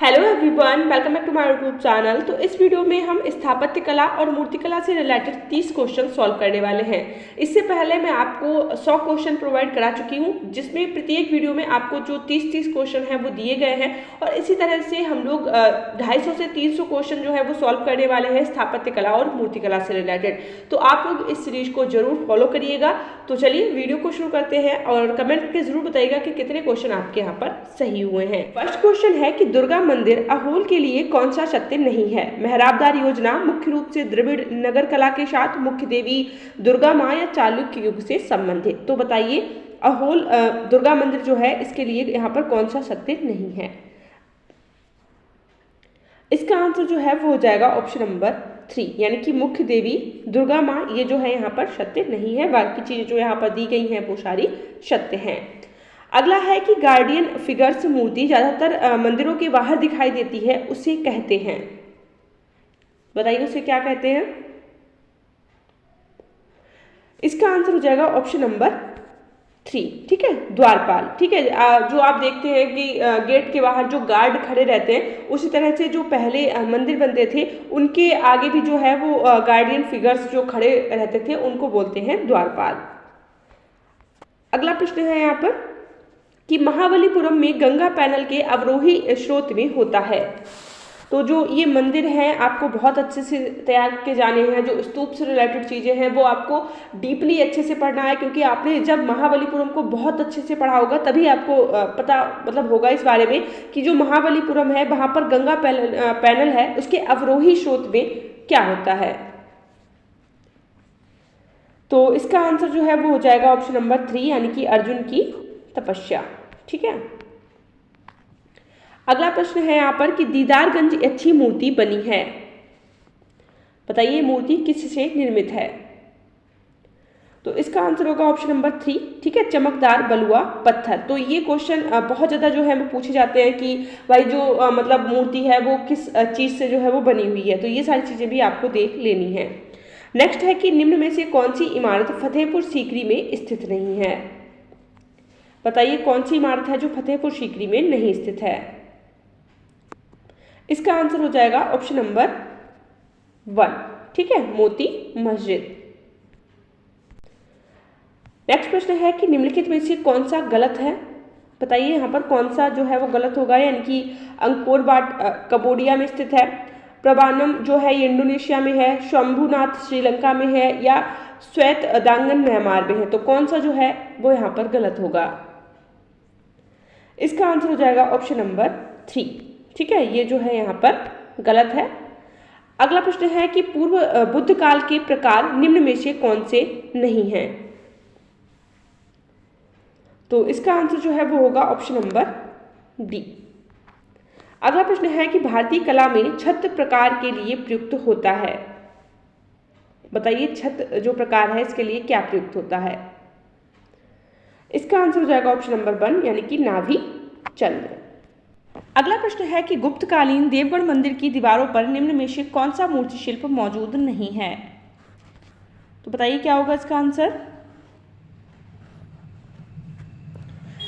Hello everyone, welcome back to my YouTube channel. तो इस video में हम स्थापत्य कला और मूर्तिकला से रिलेटेड 30 क्वेश्चन सॉल्व करने वाले हैं। इससे पहले मैं आपको 100 क्वेश्चन प्रोवाइड करा चुकी हूं, जिसमें प्रत्येक वीडियो में आपको जो 30 क्वेश्चन हैं वो दिए गए हैं और इसी तरह से हम लोग 250 से 300 क्वेश्चन जो है वो सॉल्व करने वाले हैं स्थापत्य कला और मूर्तिकला से रिलेटेड। तो आप लोग इस सीरीज को जरूर फॉलो करिएगा। तो चलिए वीडियो को शुरू करते हैं और कमेंट करके जरूर बताइएगा कि कितने क्वेश्चन आपके यहाँ पर सही हुए हैं। फर्स्ट क्वेश्चन है कि दुर्गा मंदिर अहोल के लिए कौन सा सत्य नहीं है? मेहराबदार योजना मुख्य रूप से द्रविड़ नगर कला के साथ मुख्य देवी दुर्गा माँ या चालुक्य युग से संबंधित। तो बताइए अहोल दुर्गा मंदिर जो है इसके लिए यहाँ पर कौन सा सत्य नहीं है? इसका आंसर जो है वो हो जाएगा ऑप्शन नंबर 3, यानी कि मुख्य देवी दुर्गा माँ ये जो है यहाँ पर सत्य नहीं है। बाकी चीजें जो यहाँ पर दी गई हैं वो सारी सत्य हैं। अगला है कि गार्डियन फिगर्स मूर्ति ज्यादातर मंदिरों के बाहर दिखाई देती है, उसे कहते हैं। बताइए उसे क्या कहते हैं? इसका आंसर हो जाएगा ऑप्शन नंबर 3, ठीक है, द्वारपाल। ठीक है, जो आप देखते हैं कि गेट के बाहर जो गार्ड खड़े रहते हैं, उसी तरह से जो पहले मंदिर बनते थे उनके आगे भी जो है वो गार्डियन फिगर्स जो खड़े रहते थे उनको बोलते हैं द्वारपाल। अगला प्रश्न है यहाँ पर कि महाबलीपुरम में गंगा पैनल के अवरोही स्रोत में होता है। तो जो ये मंदिर है आपको बहुत अच्छे से तैयार के जाने हैं, जो स्तूप से रिलेटेड चीज़ें हैं वो आपको डीपली अच्छे से पढ़ना है, क्योंकि आपने जब महाबलीपुरम को बहुत अच्छे से पढ़ा होगा तभी आपको पता होगा इस बारे में कि जो महाबलीपुरम है वहाँ पर गंगा पैनल है, उसके अवरोही स्रोत में क्या होता है। तो इसका आंसर जो है वो हो जाएगा ऑप्शन नंबर 3, यानी कि अर्जुन की तपस्या। ठीक है, अगला प्रश्न है यहाँ पर कि दीदारगंज अच्छी मूर्ति बनी है। बताइए मूर्ति किससे निर्मित है? तो इसका आंसर होगा ऑप्शन नंबर 3, ठीक है, चमकदार बलुआ पत्थर। तो ये क्वेश्चन बहुत ज़्यादा जो है वो पूछे जाते हैं कि भाई जो मूर्ति है वो किस चीज़ से जो है वो बनी हुई है। तो ये सारी चीज़ें भी आपको देख लेनी है। नेक्स्ट है कि निम्न में से कौन सी इमारत फतेहपुर सीकरी में स्थित नहीं है? बताइए कौन सी इमारत है जो फतेहपुर सीकरी में नहीं स्थित है? इसका आंसर हो जाएगा ऑप्शन नंबर 1, ठीक है, मोती मस्जिद। नेक्स्ट प्रश्न है कि निम्नलिखित में से कौन सा गलत है? बताइए यहाँ पर कौन सा जो है वो गलत होगा, यानी कि अंकोर वाट कंबोडिया में स्थित है, प्रबानम जो है ये इंडोनेशिया में है, शंभुनाथ श्रीलंका में है या श्वेत दांगन म्यांमार में है। तो कौन सा जो है वो यहाँ पर गलत होगा? इसका आंसर हो जाएगा ऑप्शन नंबर 3, ठीक है, ये जो है यहाँ पर गलत है। अगला प्रश्न है कि पूर्व बुद्ध काल के प्रकार निम्न में से कौन से नहीं हैं? तो इसका आंसर जो है वो होगा ऑप्शन नंबर डी। अगला प्रश्न है कि भारतीय कला में छत प्रकार के लिए प्रयुक्त होता है। बताइए छत जो प्रकार है इसके लिए क्या प्रयुक्त होता है? इसका आंसर हो जाएगा ऑप्शन नंबर 1, यानी कि नाभि चंद्र। अगला प्रश्न है कि गुप्तकालीन देवगढ़ मंदिर की दीवारों पर निम्न में से कौन सा मूर्ति शिल्प मौजूद नहीं है? तो बताइए क्या होगा इसका आंसर?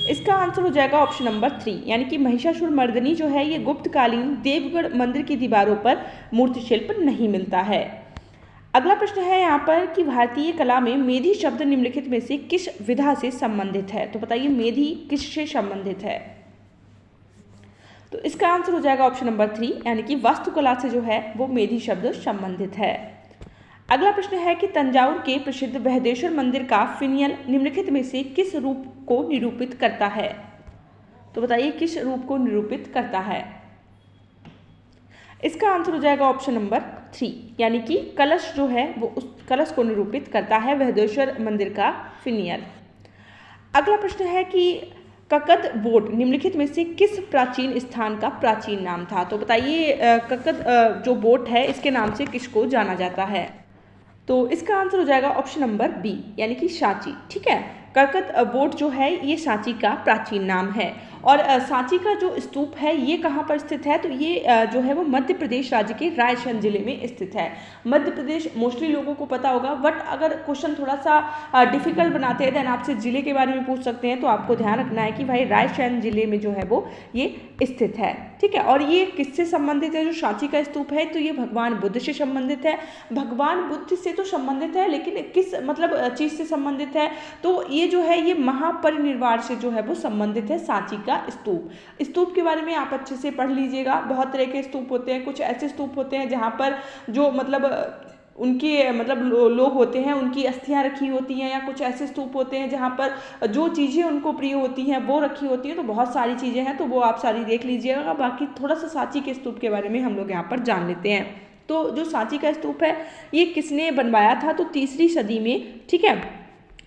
इसका आंसर हो जाएगा ऑप्शन नंबर 3, यानी कि महिषासुर मर्दिनी जो है ये गुप्तकालीन देवगढ़ मंदिर की दीवारों पर मूर्ति शिल्प नहीं मिलता है। अगला प्रश्न है यहाँ पर कि भारतीय कला में मेधी शब्द निम्नलिखित में से किस विधा से संबंधित है? तो बताइए मेधी किससे संबंधित है? तो इसका आंसर हो जाएगा ऑप्शन नंबर 3, यानी कि वास्तुकला से जो है वो मेधी शब्द संबंधित है। अगला प्रश्न है कि तंजावुर के प्रसिद्ध बृहदेश्वर मंदिर का फिनियल निम्नलिखित में से किस रूप को निरूपित करता है? तो बताइए किस रूप को निरूपित करता है? इसका आंसर हो जाएगा ऑप्शन नंबर 3, यानी कि कलश जो है वो उस कलश को निरूपित करता है बृहदेश्वर मंदिर का फिनियल। अगला प्रश्न है कि ककद बोट निम्नलिखित में से किस प्राचीन स्थान का प्राचीन नाम था? तो बताइए ककद जो बोट है इसके नाम से किसको जाना जाता है? तो इसका आंसर हो जाएगा ऑप्शन नंबर बी, यानी कि सांची। ठीक है, ककद बोट जो है ये सांची का प्राचीन नाम है और सांची का जो स्तूप है ये कहाँ पर स्थित है, तो ये जो है वो मध्य प्रदेश राज्य के रायसेन जिले में स्थित है। मध्य प्रदेश मोस्टली लोगों को पता होगा, बट अगर क्वेश्चन थोड़ा सा डिफिकल्ट बनाते हैं देन आपसे जिले के बारे में पूछ सकते हैं, तो आपको ध्यान रखना है कि भाई रायसेन जिले में जो है वो ये स्थित है, ठीक है। और ये किससे संबंधित है, जो सांची का स्तूप है, तो ये भगवान बुद्ध से संबंधित है। भगवान बुद्ध से तो संबंधित है, लेकिन किस मतलब चीज़ से संबंधित है, तो ये जो है ये महापरिनिर्वाण से जो है वो संबंधित है सांची का स्तूप। स्तूप के बारे में आप अच्छे से पढ़ लीजिएगा। बहुत तरह के स्तूप होते हैं, कुछ ऐसे स्तूप होते हैं जहाँ पर जो मतलब उनके मतलब लोग होते हैं उनकी अस्थियां रखी होती हैं, या कुछ ऐसे स्तूप होते हैं जहाँ पर जो चीज़ें उनको प्रिय होती हैं वो रखी होती हैं। तो बहुत सारी चीज़ें हैं, तो वो आप सारी देख लीजिएगा। बाकी थोड़ा सा सांची के स्तूप के बारे में हम लोग यहाँ पर जान लेते हैं। तो जो सांची का स्तूप है ये किसने बनवाया था, तो 3री सदी में, ठीक है,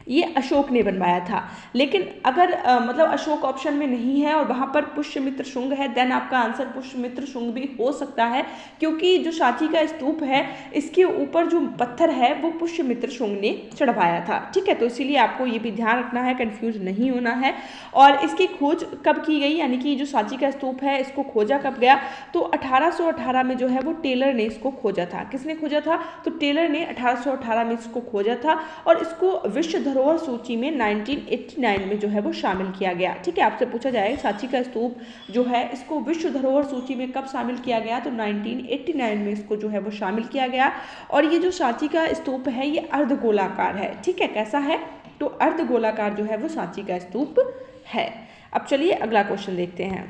ये अशोक ने बनवाया था। लेकिन अगर मतलब अशोक ऑप्शन में नहीं है और वहाँ पर पुष्यमित्र शुंग है, देन आपका आंसर पुष्यमित्र शुंग भी हो सकता है, क्योंकि जो सांची का स्तूप है इसके ऊपर जो पत्थर है वो पुष्यमित्र शुंग ने चढ़वाया था, ठीक है। तो इसीलिए आपको ये भी ध्यान रखना है, कंफ्यूज नहीं होना है। और इसकी खोज कब की गई, यानी कि जो सांची का स्तूप है इसको खोजा कब गया, तो 1818 में जो है वो टेलर ने इसको खोजा था। किसने खोजा था, तो टेलर ने 1818 में इसको खोजा था और इसको विश्व धरोहर सूची में 1989 में जो है वो शामिल किया गया, ठीक है। आपसे पूछा जाए सांची का स्तूप जो है इसको विश्व धरोहर सूची में कब शामिल किया गया, तो 1989 में इसको जो है वो शामिल किया गया। और ये जो सांची का स्तूप है ये अर्धगोलाकार है, ठीक है। कैसा है, तो अर्धगोलाकार जो है वो सांची का स्तूप है। अब चलिए अगला क्वेश्चन देखते हैं।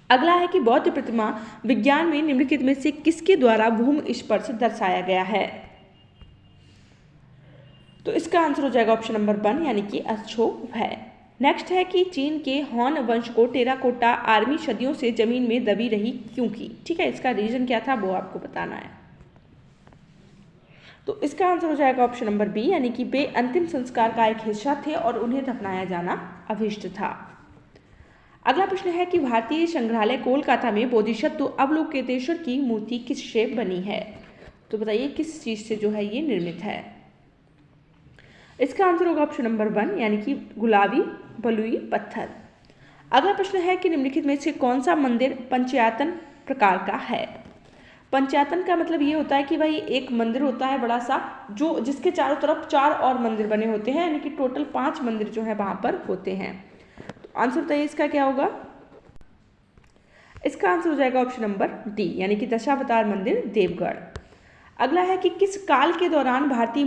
अगला है कि बौद्ध प्रतिमा विज्ञान में निम्नलिखित में से किसके द्वारा भूमि स्पर्श दर्शाया गया है, तो इसका आंसर हो जाएगा ऑप्शन नंबर 1 यानी कि अक्षोभ है। नेक्स्ट है कि चीन के हॉन वंश को टेराकोटा आर्मी सदियों से जमीन में दबी रही क्योंकि, ठीक है, इसका रीजन क्या था वो आपको बताना है। तो इसका आंसर हो जाएगा ऑप्शन नंबर बी यानी कि वे अंतिम संस्कार का एक हिस्सा थे और उन्हें दफनाया जाना अभिष्ट था। अगला प्रश्न है कि भारतीय संग्रहालय कोलकाता में बोधिसत्व अवलोकितेश्वर की मूर्ति किससे बनी है, तो बताइए किस चीज से जो है ये निर्मित है। इसका आंसर होगा ऑप्शन नंबर 1 यानी कि गुलाबी बलुई पत्थर। अगला प्रश्न है कि निम्नलिखित में से कौन सा मंदिर पंचयातन प्रकार का है। पंचयातन का मतलब ये होता है कि भाई एक मंदिर होता है बड़ा सा जो जिसके चारों तरफ 4 और मंदिर बने होते हैं, यानी कि टोटल 5 मंदिर जो है वहां पर होते हैं। तो आंसर बताइए इसका क्या होगा। इसका आंसर हो जाएगा ऑप्शन नंबर डी यानी कि दशावतार मंदिर देवगढ़। अगला है कि किस काल के दौरान भारतीय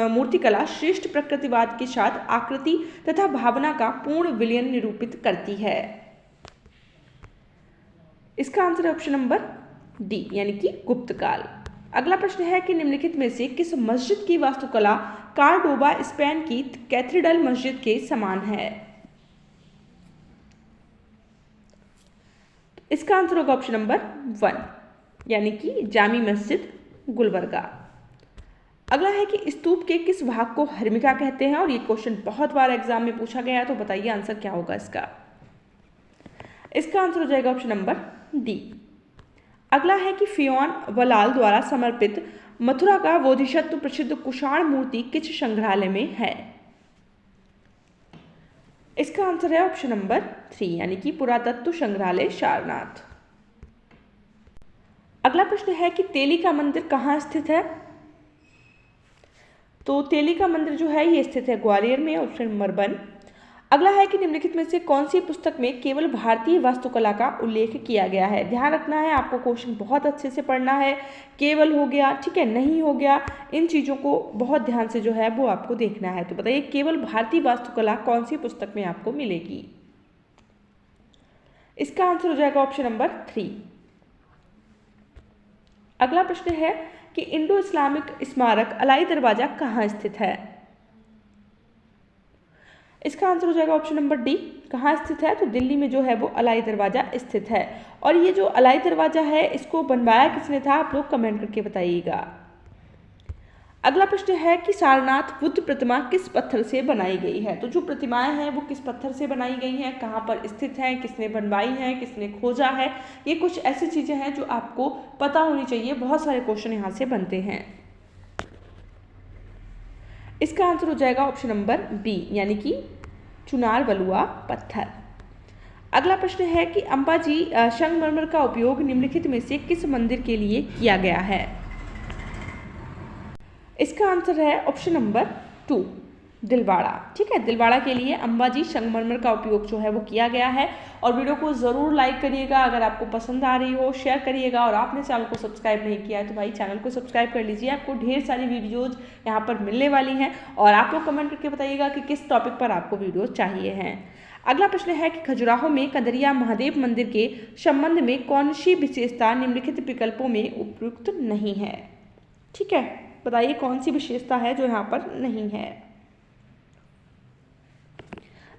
मूर्तिकला श्रेष्ठ प्रकृतिवाद के साथ आकृति तथा भावना का पूर्ण विलयन निरूपित करती है। इसका आंसर है ऑप्शन नंबर डी यानी कि गुप्त काल। अगला प्रश्न है कि निम्नलिखित में से किस मस्जिद की वास्तुकला कार्डोबा स्पेन की कैथेड्रल मस्जिद के समान है। इसका आंसर होगा ऑप्शन नंबर 1 यानी कि जामी मस्जिद गुलबर्गा। अगला है कि स्तूप के किस भाग को हर्मिका कहते हैं, और ये क्वेश्चन बहुत बार एग्जाम में पूछा गया है, तो बताइए आंसर क्या होगा इसका। इसका आंसर हो जाएगा ऑप्शन नंबर डी। अगला है कि फियोन वलाल द्वारा समर्पित मथुरा का बोधिसत्व प्रसिद्ध कुषाण मूर्ति किस संग्रहालय में है। इसका आंसर है ऑप्शन नंबर 3 यानी कि पुरातत्व संग्रहालय सारनाथ। अगला प्रश्न है कि तेली का मंदिर कहाँ स्थित है, तो तेली का मंदिर जो है ये स्थित है ग्वालियर में, ऑप्शन नंबर 1। अगला है कि निम्नलिखित में से कौन सी पुस्तक में केवल भारतीय वास्तुकला का उल्लेख किया गया है। ध्यान रखना है आपको, क्वेश्चन बहुत अच्छे से पढ़ना है। केवल हो गया, ठीक है, नहीं हो गया, इन चीज़ों को बहुत ध्यान से जो है वो आपको देखना है। तो बताइए केवल भारतीय वास्तुकला कौन सी पुस्तक में आपको मिलेगी। इसका आंसर हो जाएगा ऑप्शन नंबर 3। अगला प्रश्न है कि इंडो इस्लामिक स्मारक अलाई दरवाजा कहाँ स्थित है। इसका आंसर हो जाएगा ऑप्शन नंबर डी। कहाँ स्थित है, तो दिल्ली में जो है वो अलाई दरवाजा स्थित है। और ये जो अलाई दरवाजा है इसको बनवाया किसने था, आप लोग कमेंट करके बताइएगा। अगला प्रश्न है कि सारनाथ बुद्ध प्रतिमा किस पत्थर से बनाई गई है। तो जो प्रतिमाएं हैं वो किस पत्थर से बनाई गई हैं, कहाँ पर स्थित हैं, किसने बनवाई है, किसने खोजा है, ये कुछ ऐसी चीज़ें हैं जो आपको पता होनी चाहिए। बहुत सारे क्वेश्चन यहाँ से बनते हैं। इसका आंसर हो जाएगा ऑप्शन नंबर बी यानी कि चुनार बलुआ पत्थर। अगला प्रश्न है कि अंबाजी संगमरमर का उपयोग निम्नलिखित में से किस मंदिर के लिए किया गया है? इसका आंसर है ऑप्शन नंबर 2, दिलवाड़ा। ठीक है, दिलवाड़ा के लिए अंबाजी संगमरमर का उपयोग जो है वो किया गया है। और वीडियो को ज़रूर लाइक करिएगा, अगर आपको पसंद आ रही हो शेयर करिएगा, और आपने चैनल को सब्सक्राइब नहीं किया है तो भाई चैनल को सब्सक्राइब कर लीजिए, आपको ढेर सारी वीडियोज़ यहाँ पर मिलने वाली हैं। और आप लोग कमेंट करके बताइएगा कि किस टॉपिक पर आपको वीडियो चाहिए हैं। अगला प्रश्न है कि खजुराहो में कंदरिया महादेव मंदिर के संबंध में कौन सी विशेषता निम्नलिखित विकल्पों में उपयुक्त नहीं है? ठीक है, बताइए कौन सी विशेषता है जो यहाँ पर नहीं है।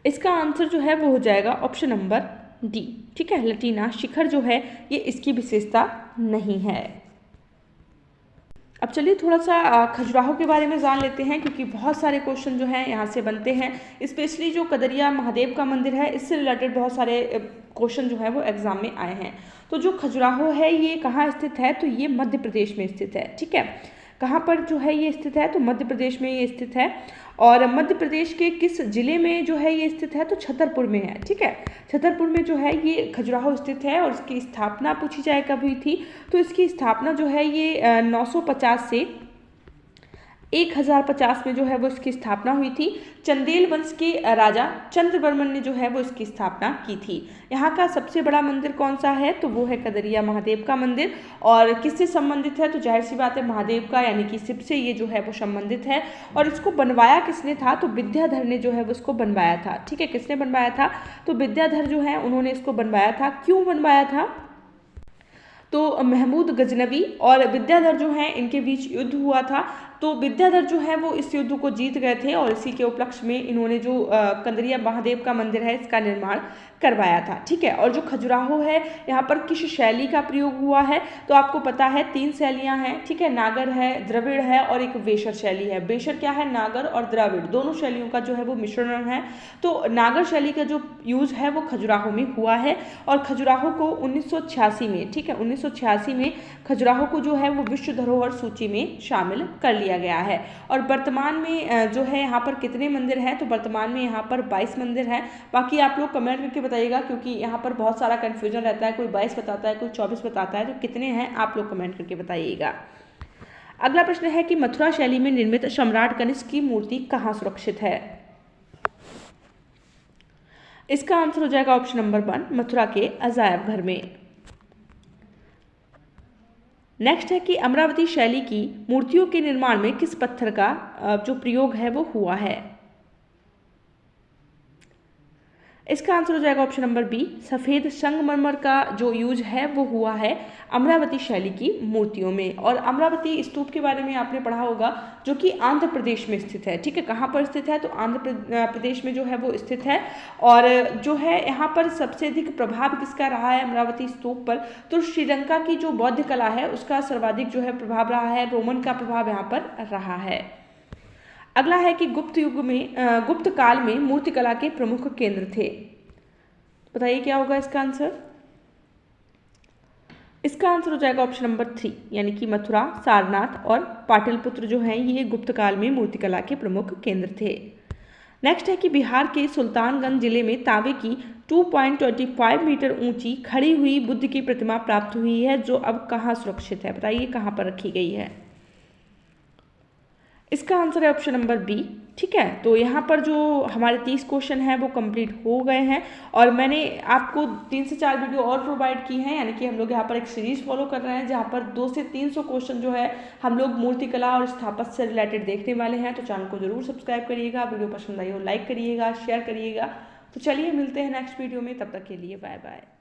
इसका आंसर जो है वो हो जाएगा ऑप्शन नंबर डी। ठीक है, लटीना शिखर जो है ये इसकी विशेषता नहीं है। अब चलिए थोड़ा सा खजुराहो के बारे में जान लेते हैं, क्योंकि बहुत सारे क्वेश्चन जो हैं यहाँ से बनते हैं। स्पेशली जो कंदरिया महादेव का मंदिर है इससे रिलेटेड बहुत सारे क्वेश्चन जो है वो एग्जाम में आए हैं। तो जो खजुराहो है ये कहाँ स्थित है? तो ये मध्य प्रदेश में स्थित है। ठीक है, कहाँ पर जो है ये स्थित है? तो मध्य प्रदेश में ये स्थित है। और मध्य प्रदेश के किस जिले में जो है ये स्थित है? तो छतरपुर में है। ठीक है, छतरपुर में जो है ये खजुराहो स्थित है। और इसकी स्थापना पूछी जाए कब हुई थी, तो इसकी स्थापना जो है ये 950 से 1050 में जो है वो इसकी स्थापना हुई थी। चंदेल वंश के राजा चंद्रवर्मन ने जो है वो इसकी स्थापना की थी। यहाँ का सबसे बड़ा मंदिर कौन सा है? तो वो है कंदरिया महादेव का मंदिर। और किससे संबंधित है? तो जाहिर सी बात है महादेव का यानी कि शिव से ये जो है वो संबंधित है। और इसको बनवाया किसने था? तो विद्याधर ने जो है वो इसको बनवाया था। ठीक है, किसने बनवाया था? तो विद्याधर जो है उन्होंने इसको बनवाया था। क्यों बनवाया था? तो महमूद गजनवी और विद्याधर जो हैं इनके बीच युद्ध हुआ था। तो विद्याधर जो है वो इस युद्ध को जीत गए थे और इसी के उपलक्ष्य में इन्होंने जो कंदरिया महादेव का मंदिर है इसका निर्माण करवाया था। ठीक है, और जो खजुराहो है यहाँ पर किस शैली का प्रयोग हुआ है? तो आपको पता है 3 शैलियाँ हैं। ठीक है, नागर है, द्रविड़ है और एक वेशर शैली है। वेशर क्या है? नागर और द्रविड़ दोनों शैलियों का जो है वो मिश्रण है। तो नागर शैली का जो यूज है वो खजुराहो में हुआ है। और खजुराहो को 1986 में, ठीक है 1986 में खजुराहो को जो है वो विश्व धरोहर सूची में शामिल कर लिया गया है। और वर्तमान में जो है यहाँ पर कितने मंदिर हैं? तो वर्तमान में यहाँ पर 22 मंदिर हैं। बाकी आप लोग कमेंट करके बताइएगा, क्योंकि यहाँ पर बहुत सारा कन्फ्यूजन रहता है, कोई 22 बताता है, कोई 24 बताता है, तो कितने हैं आप लोग कमेंट करके बताइएगा। अगला प्रश्न है कि मथुरा शैली में निर्मित सम्राट कनिष्क की मूर्ति कहाँ सुरक्षित है? इसका आंसर हो जाएगा ऑप्शन नंबर 1, मथुरा के अजायब घर में। नेक्स्ट है कि अमरावती शैली की मूर्तियों के निर्माण में किस पत्थर का जो प्रयोग है वो हुआ है? इसका आंसर हो जाएगा ऑप्शन नंबर बी, सफ़ेद संगमरमर का जो यूज है वो हुआ है अमरावती शैली की मूर्तियों में। और अमरावती स्तूप के बारे में आपने पढ़ा होगा, जो कि आंध्र प्रदेश में स्थित है। ठीक है, कहाँ पर स्थित है? तो आंध्र प्रदेश में जो है वो स्थित है। और जो है यहाँ पर सबसे अधिक प्रभाव किसका रहा है अमरावती स्तूप पर? तो श्रीलंका की जो बौद्ध कला है उसका सर्वाधिक जो है प्रभाव रहा है, रोमन का प्रभाव यहाँ पर रहा है। अगला है कि गुप्त काल में मूर्तिकला के प्रमुख केंद्र थे। बताइए क्या होगा इसका आंसर? इसका आंसर हो जाएगा ऑप्शन नंबर 3, यानी कि मथुरा, सारनाथ और पाटलिपुत्र जो हैं ये गुप्त काल में मूर्तिकला के प्रमुख केंद्र थे। नेक्स्ट है कि बिहार के सुल्तानगंज जिले में तांबे की 2.25 मीटर ऊंची खड़ी हुई बुद्ध की प्रतिमा प्राप्त हुई है, जो अब कहाँ सुरक्षित है? बताइए कहाँ पर रखी गई है? इसका आंसर है ऑप्शन नंबर बी। ठीक है, तो यहाँ पर जो हमारे 30 क्वेश्चन हैं वो कंप्लीट हो गए हैं। और मैंने आपको 3 से 4 वीडियो और प्रोवाइड की हैं, यानी कि हम लोग यहाँ पर एक सीरीज फॉलो कर रहे हैं जहाँ पर 200 से 300 क्वेश्चन जो है हम लोग मूर्तिकला और स्थापत्य से रिलेटेड देखने वाले हैं। तो चैनल को जरूर सब्सक्राइब करिएगा, वीडियो पसंद आई हो लाइक करिएगा, शेयर करिएगा। तो चलिए मिलते हैं नेक्स्ट वीडियो में, तब तक के लिए बाय बाय।